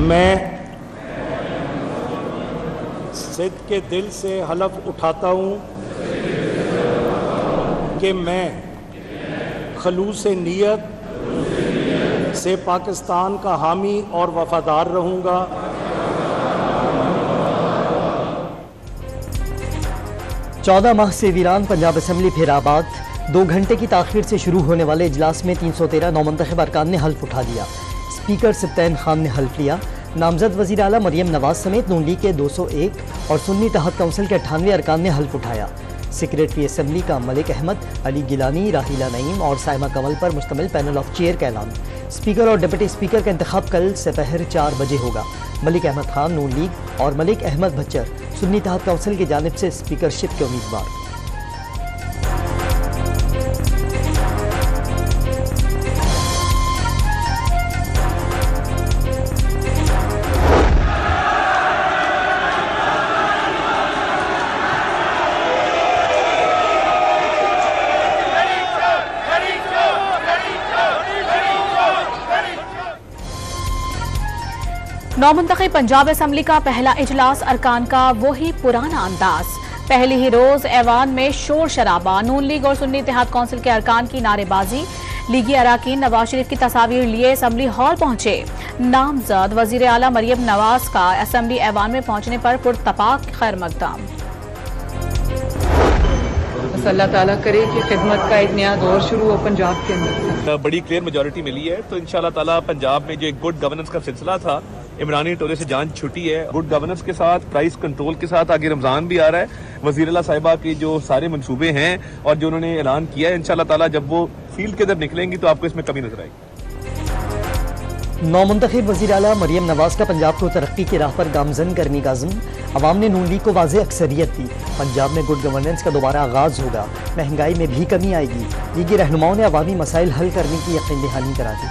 मैं सिद्ध के दिल से हलफ उठाता हूँ कि मैं खलूस नीयत से पाकिस्तान का हामी और वफादार रहूँगा। चौदह माह से वीरान पंजाब असम्बली फिर आबाद। 2 घंटे की ताखीर से शुरू होने वाले इजलास में 313 नौमंतखब अरकान ने हल्फ उठा दिया। स्पीकर सिब्तैन खान ने हल्फ लिया। नामजद वज़ीर आला मरियम नवाज समेत नून लीग के 201 और सुन्नी तहत काउंसिल के 98 अरकान ने हल्फ उठाया। सेक्रेटरी असम्बली का मलिक अहमद, अली गिलानी, राहिला नईम और साइमा कमल पर मुश्तमिल पैनल ऑफ चेयर का ऐलान। स्पीकर और डिप्टी स्पीकर का इंतखाब कल दोपहर 4 बजे होगा। मलिक अहमद खान नून लीग और मलिक अहमद भच्चर सुन्नी तहत काउंसिल की जानिब से स्पीकरशिप के उम्मीदवार। नौमुंतखब पंजाब असम्बली का पहला इजलास अरकान का वही पुराना अंदाज। पहले ही रोज ऐवान में शोर शराबा। नून लीग और सुन्नी इत्तेहाद काउंसिल के अरकान की नारेबाजी। लीगी अराकीन नवाज शरीफ की तस्वीर लिए असम्बली हॉल पहुंचे। नामजद वजीर आला मरियम नवाज का असम्बली ऐवान में पहुंचने पर पुरतपाक खैर मकदम। अल्लाह ताला करे कि खिदमत का एक नया दौर शुरू हो पंजाब के अंदर। बड़ी क्लियर मेजोरिटी मिली है तो इंशाल्लाह ताला पंजाब में जो एक गुड गवर्नेंस का सिलसिला था, इमरानी टोले से जान छुटी है। गुड गवर्नेंस के साथ, प्राइस कंट्रोल के साथ आगे रमजान भी आ रहा है। वज़ीर आला साहिबा की जो सारे मंसूबे हैं और जो उन्होंने ऐलान किया है, इंशाल्लाह ताला जब वो फील्ड के अंदर निकलेंगी तो आपको इसमें कमी नजर आएगी। नौमुंतखब वज़ीर आला मरियम नवाज का पंजाब को तरक्की की राह पर गामजन करने का अज़्म। अवाम ने नून लीग को वाज़ेह अक्सरियत दी। पंजाब में गुड गवर्नेंस का दोबारा आगाज होगा। महंगाई में भी कमी आएगी। लीगी रहनुमाओं ने अवामी मसाइल हल करने की यकीन दहानी करा दी।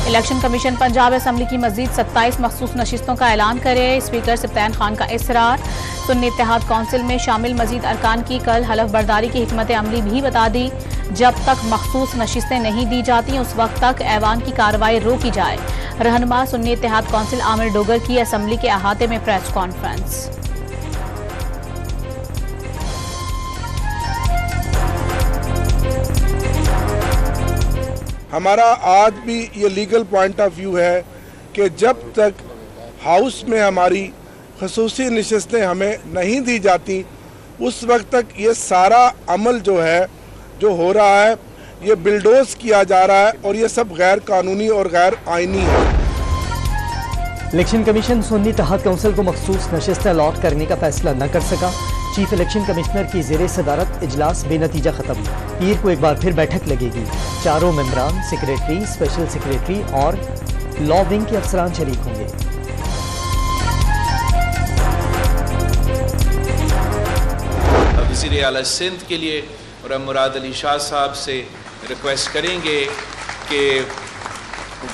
इलेक्शन कमीशन पंजाब असम्बली की मजीद 27 मखसूस नशिस्तों का ऐलान करे। स्पीकर सिब्तैन खान का इसरार। सुन्नी इत्तेहाद काउंसिल में शामिल मजीद अरकान की कल हलफ बर्दारी की हिकमत अमली भी बता दी। जब तक मखसूस नशिस्तें नहीं दी जाती उस वक्त तक ऐवान की कार्रवाई रोकी जाए। रहनुमा सुन्नी इत्तेहाद काउंसिल आमिर डोगर की असम्बली के अहाते में प्रेस कॉन्फ्रेंस। हमारा आज भी ये लीगल पॉइंट ऑफ व्यू है कि जब तक हाउस में हमारी खसूसी नशिस्तें हमें नहीं दी जाती उस वक्त तक ये सारा अमल जो है जो हो रहा है ये बिल्डोज किया जा रहा है और ये सब गैर कानूनी और गैर आईनी है। इलेक्शन कमीशन सुन्नी तहत काउंसिल को मखसूस नशिस्तें अलॉट करने का फैसला न कर सका। चीफ इलेक्शन कमिश्नर की ज़ेरे सदारत इजलास बेनतीजा खत्म। पीर को एक बार फिर बैठक लगेगी। चारों मेंबरान, सेक्रेटरी, स्पेशल सेक्रेटरी और लॉ विंग के अफसरान शरीक होंगे। वज़ीर आला सिंध के लिए और हम मुराद अली शाह साहब से रिक्वेस्ट करेंगे कि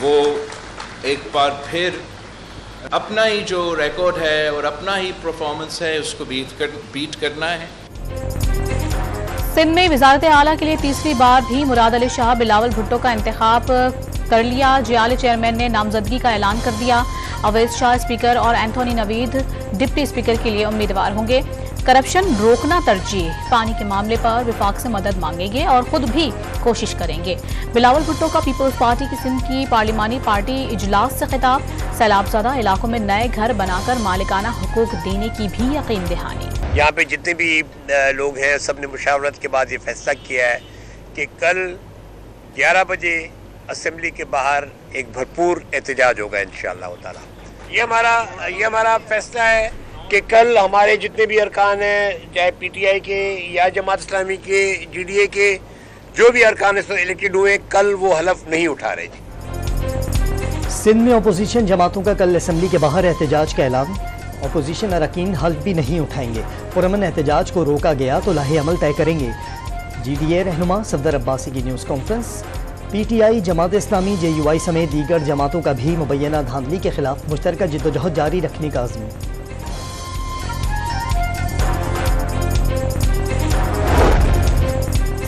वो एक बार फिर अपना ही जो रिकॉर्ड है और अपना ही परफॉर्मेंस है उसको बीट करना है। सिंध में वजारत आला के लिए तीसरी बार भी मुराद अली शाह बिलावल भुट्टो का इंतखाब कर लिया। जियाले चेयरमैन ने नामजदगी का ऐलान कर दिया। अवैस शाह स्पीकर और एंथोनी नवीद डिप्टी स्पीकर के लिए उम्मीदवार होंगे। करप्शन रोकना तरजीह। पानी के मामले पर विफाक से मदद मांगेंगे और खुद भी कोशिश करेंगे। बिलावल भुट्टो का पीपल्स पार्टी की सिंध की पार्लिमानी पार्टी इजलास से खिताब। सैलाबज़दा इलाकों में नए घर बनाकर मालिकाना हुकूक देने की भी यकीन दहानी। यहाँ पे जितने भी लोग हैं सब ने मुशावरत के बाद ये फैसला किया है कि कल 11 बजे असम्बली के बाहर एक भरपूर एहतजाज होगा इंशाअल्लाह ताला। ये हमारा फैसला है कि कल हमारे जितने भी अरकान हैं, चाहे PTI के या जमात इस्लामी के, GDA के, जो भी अरकान इलेक्टेड हुए, कल वो हलफ नहीं उठा रहे। सिंध में अपोजिशन जमातों का कल असम्बली के बाहर एहतजाज का ऐलान। अपोजिशन अरकान हल्फ भी नहीं उठाएंगे। पुरअमन एहतजाज को रोका गया तो लाहे अमल तय करेंगे। GDA रहनुमा सफदर अब्बासी की news conference. PTI, Jamaat Islami, JUI समेत दीगर जमातों का भी मुबैना धांधली के खिलाफ मुश्तरका जिद्दोजहद जारी रखने का अज़्म।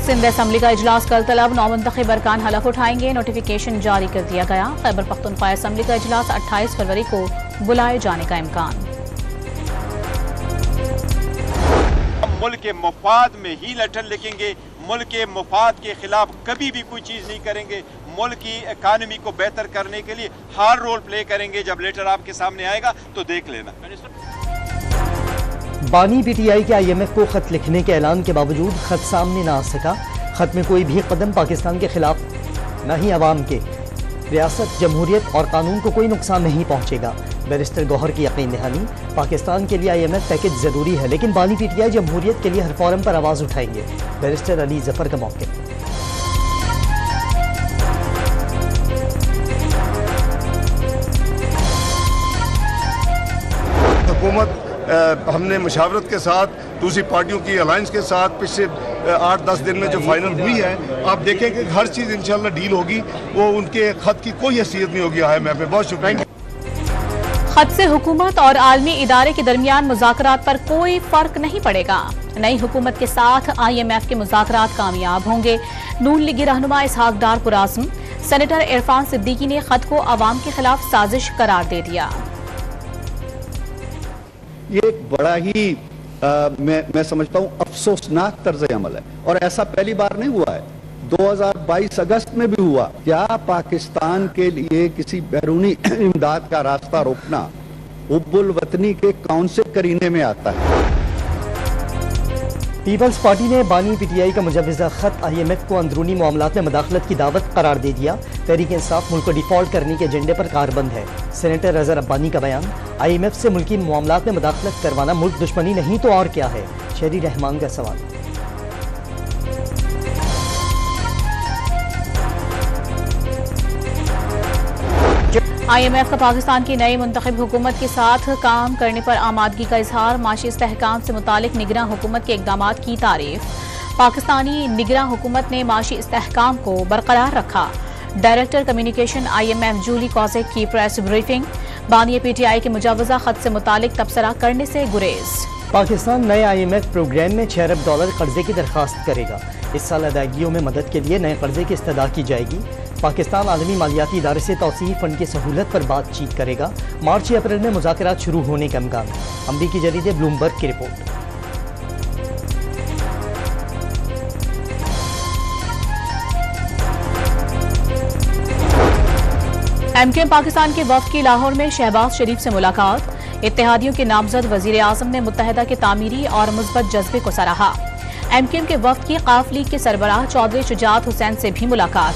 सिंध असम्बली का इजलास कल तलब, नौमुंतखब अरकान हलफ उठाएंगे। नोटिफिकेशन जारी कर दिया गया। खैबर पख्तूनख्वा असम्बली का इजलास 28 फरवरी को बुलाए जाने का इम्कान। मुल्क के मुफाद में ही लेटर लिखेंगे, मुल्क के मुफाद के खिलाफ कभी भी कोई चीज़ नहीं करेंगे। मुल्क की इकानमी को बेहतर करने के लिए हर रोल प्ले करेंगे। जब लेटर आपके सामने आएगा तो देख लेना। बानी पीटीआई के IMF को खत लिखने के ऐलान के बावजूद खत सामने न आ सका। खत में कोई भी कदम पाकिस्तान के खिलाफ न ही अवाम के, रियासत, जमहूरियत और कानून को कोई नुकसान नहीं पहुंचेगा। बैरिस्टर गौहर की यकीन दहानी, पाकिस्तान के लिए IMF पैकेज जरूरी है, लेकिन बानी पीटीआई जमहूरियत के लिए हर फोरम पर आवाज उठाएंगे। बैरिस्टर अली जफर का मौके। हुकूमत हमने मुशावरत के साथ दूसरी पार्टियों की अलायंस के साथ पिछले 8-10 दिन में जो फाइनल हुई है, आप देखें कि हर चीज़ इंशाल्लाह डील होगी। वो उनके खत की कोई हैसियत नहीं होगी IMF में। बहुत शुक्रिया। खत से हुकूमत और आलमी इदारे के दरमियान मुज़ाकरात पर कोई फर्क नहीं पड़ेगा। नई हुकूमत के साथ IMF के मुज़ाकरात कामयाब होंगे। नून लीगी रहनुमा इसहाक डार पुराज़्म, सेनेटर इरफान सिद्दीकी ने खत को अवाम के खिलाफ साजिश करार दे दिया। ये एक बड़ा ही मैं समझता हूं अफसोसनाक तर्ज अमल है, और ऐसा पहली बार नहीं हुआ है। 2022 अगस्त में भी हुआ। क्या पाकिस्तान के लिए किसी बैरूनी इमदाद का रास्ता रोकना हुब्बुल वतनी के कौन से करीने में आता है? पीपल्स पार्टी ने बानी पीटीआई का मुजवजा खत IMF को अंदरूनी मामलात में मदाखलत की दावत करार दे दिया। तहरीक इंसाफ मुल्क को डिफॉल्ट करने के एजेंडे पर कारबंद है। सेनेटर अजहर अब्बानी का बयान, IMF से मुल्की मामलात में मदाखलत करवाना मुल्क दुश्मनी नहीं तो और क्या है? शहरी रहमान का सवाल। IMF का पाकिस्तान की नई मुंतखब हुकूमत के साथ काम करने पर आमादगी का इजहार। माशी इस्तेहकाम से मुतालिक निगरान हुकूमत के इकदामात की तारीफ। पाकिस्तानी निगरान हुकूमत ने माशी इस्तेहकाम को बरकरार रखा। डायरेक्टर कम्युनिकेशन IMF जूली कॉजेक की प्रेस ब्रीफिंग। बानी पीटीआई के मुजवजा खत से मुतालिक तबसरा करने से गुरेज। पाकिस्तान नए IMF प्रोग्राम में $6 अरब कर्जे की दरखास्त करेगा। इस साल अदायगियों में मदद के लिए नए कर्जे की इस्तदा की जाएगी। पाकिस्तान आलमी मालियाती इदारे से तौसीई फंड की सहूलत पर बातचीत करेगा। मार्च या अप्रैल में मुज़ाकरात शुरू होने का इम्कान। अमरीकी जरीदे ब्लूमबर्ग की रिपोर्ट। MKM पाकिस्तान के वफ्द की लाहौर में शहबाज शरीफ से मुलाकात। इत्तेहादियों के नामजद वजीर आजम ने मुत्तहिदा के तामीरी और मुस्बत जज्बे को सराहा। MKM के वफ्द की काफ लीग के सरबराह चौधरी शुजात हुसैन से भी मुलाकात।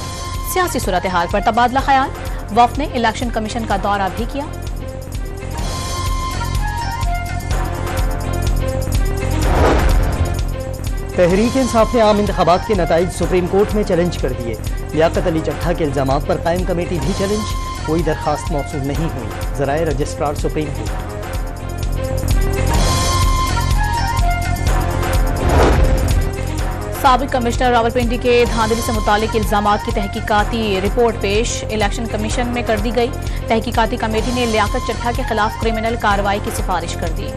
सियासी सूरत हाल पर तबादला ख्याल। वफ्द ने इलेक्शन कमीशन का दौरा भी किया। तहरीक इंसाफ ने आम इंतखाबात के नताइज सुप्रीम कोर्ट में चैलेंज कर दिए। लियाकत अली चट्ठा के इल्जामात पर कायम कमेटी भी चैलेंज। कोई दरखास्त मौसूल नहीं हुई। ज़राए रजिस्ट्रार सुप्रीम कोर्ट। साबिक कमिश्नर रावलपिंडी के धांधली से मुतालिक इल्जामात की तहकीकाती रिपोर्ट पेश। इलेक्शन कमीशन में कर दी गई। तहकीकाती कमेटी ने लियाकत चट्ठा के खिलाफ क्रिमिनल कार्रवाई की सिफारिश कर दी।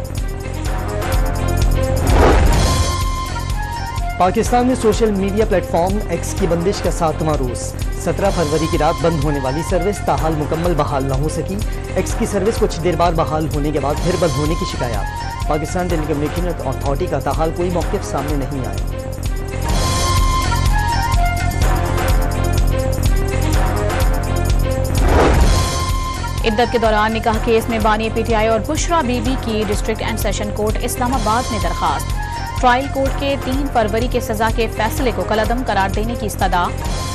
पाकिस्तान में सोशल मीडिया प्लेटफॉर्म X की बंदिश का 7वां रोज। 17 फरवरी की रात बंद होने वाली सर्विस ताहाल मुकम्मल बहाल न हो सकी। X की सर्विस कुछ देर बाद बहाल होने के बाद फिर बंद होने की शिकायत। पाकिस्तान टेलीकम्युनिकेशन अथॉरिटी का ताहाल कोई मौक़िफ़ सामने नहीं आया। इद्दत के दौरान निकाह केस में बानी पीटीआई और बुशरा बीबी की district and session court Islamabad में दरखास्त। ट्रायल कोर्ट के 3 फरवरी के सजा के फैसले को कलअदम करार देने की इस्तदा।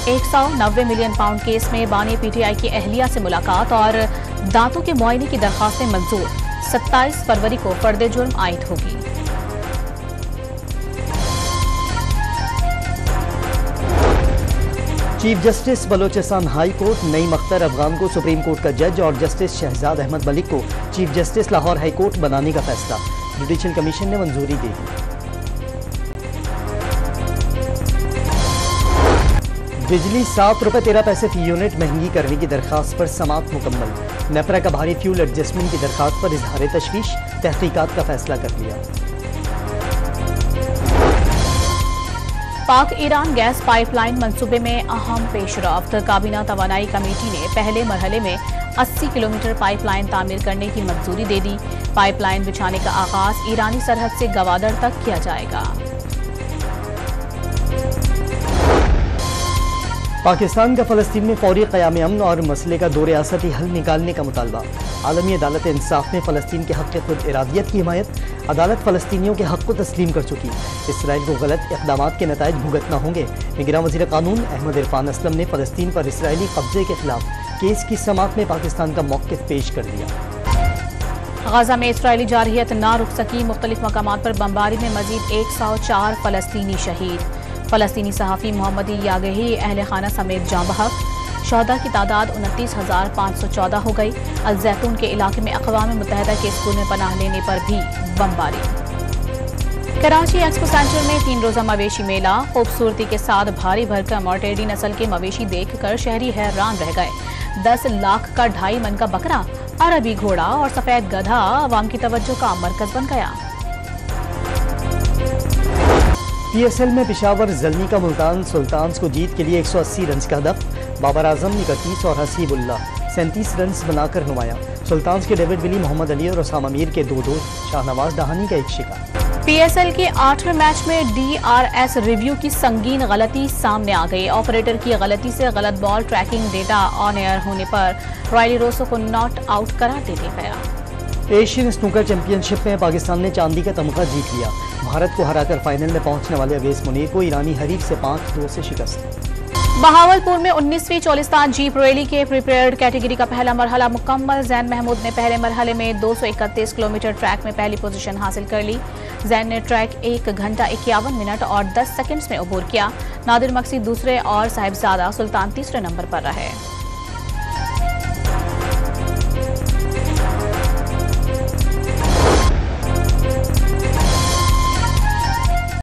190 मिलियन पाउंड केस में बानी पीटीआई की अहलिया से मुलाकात और दांतों के मुआयने की दरखास्तें मंजूर। 27 फरवरी को फर्द जुर्म आयद होगी। Chief justice Balochistan high court Naeem Akhtar Afghan को सुप्रीम कोर्ट का जज और जस्टिस शहजाद अहमद मलिक को chief justice Lahore high court बनाने का फैसला। जुडिशल कमीशन ने मंजूरी दे दी। बिजली ₹7.13 फी यूनिट महंगी करने की दरखास्त पर समाअत मुकम्मल। नेपरा का भारी फ्यूल एडजस्टमेंट की दरखास्त पर इजहार तशवीश। तहकीकात का फैसला कर लिया। पाक ईरान गैस पाइपलाइन मंसूबे में अहम पेशरफ्त। काबीना तवानाई कमेटी ने पहले मरहले में 80 किलोमीटर पाइपलाइन तामीर करने की मंजूरी दे दी। पाइपलाइन बिछाने का आगाज ईरानी सरहद से गवादर तक किया जाएगा। पाकिस्तान का फ़लस्तीन में फौरी क़याम अमन और मसले का दो रियासती हल निकालने का मुतालबा। आलमी अदालत इंसाफ में फ़लस्तीन के हक़ खुद इरादियत की हिमायत। अदालत फ़लस्तीनियों के हक़ को तस्लीम कर चुकी। इसराइल को गलत इक़दामात के नताइज भुगतना होंगे। निगरान वज़ीर क़ानून अहमद इरफान असलम ने फ़लस्तीन पर इसराइली कब्ज़े के खिलाफ केस की समाअत में पाकिस्तान का मौक़िफ़ पेश कर दिया। गाजा में इसराइली जारहियत ना रुक सकी। मुख्तलिफ मकामात पर बमबारी में मजीद 104 फ़लस्तीनी शहीद। फ़लस्तीनी सहाफ़ी मोहम्मदी यागही अहल खाना समेत जाँ बहक। शहदा की तादाद 29,514 हो गई। अल जैतून के इलाके में अक़वाम मुत्तहिदा के स्कूल में पनाह लेने पर भी बमबारी। कराची एक्सपो सेंटर में 3 रोज़ा मवेशी मेला। खूबसूरती के साथ भारी भरकम और टेढ़ी नस्ल के मवेशी देखकर शहरी हैरान रह गए। 10 लाख का 2.5 मन का बकरा, अरबी घोड़ा और सफेद गधा अवाम की तवज्जो का मरकज बन गया। PSL में पेशावर जल्मी का मुल्तान सुल्तान्स को जीत के लिए 180 रन का हदफ। बाबर आजम 31 और हसीबुल्लाह 37 रन बनाकर नुमाया। सुल्तान्स के डेविड विली, मोहम्मद अली और उसामा मीर के 2-2, शाहनवाज दहानी का 1 शिकार। PSL के 8वें मैच में DRS रिव्यू की संगीन गलती सामने आ गई। ऑपरेटर की गलती से गलत ball tracking data on air होने पर रॉयली रोसो को नॉट आउट करार दे दिया गया। एशियन स्नूकर चैंपियनशिप में पाकिस्तान ने चांदी का तमगा जीत लिया। भारत को हराकर फाइनल में पहुंचने वाले अवेस मुनीर को ईरानी हरीफ से 5-2 से शिकस्त। बहावलपुर में 19वीं चोलिस्तान जीप रैली के प्रिपेयर्ड कैटेगरी का पहला मरहला मुकम्मल। जैन महमूद ने पहले मरहले में 231 किलोमीटर ट्रैक में पहली पोजीशन हासिल कर ली। जैन ने ट्रैक 1 घंटा 51 मिनट और 10 सेकंड्स में अबूर किया। नादिर मक्सी दूसरे और साहिबजादा सुल्तान तीसरे नंबर पर रहे।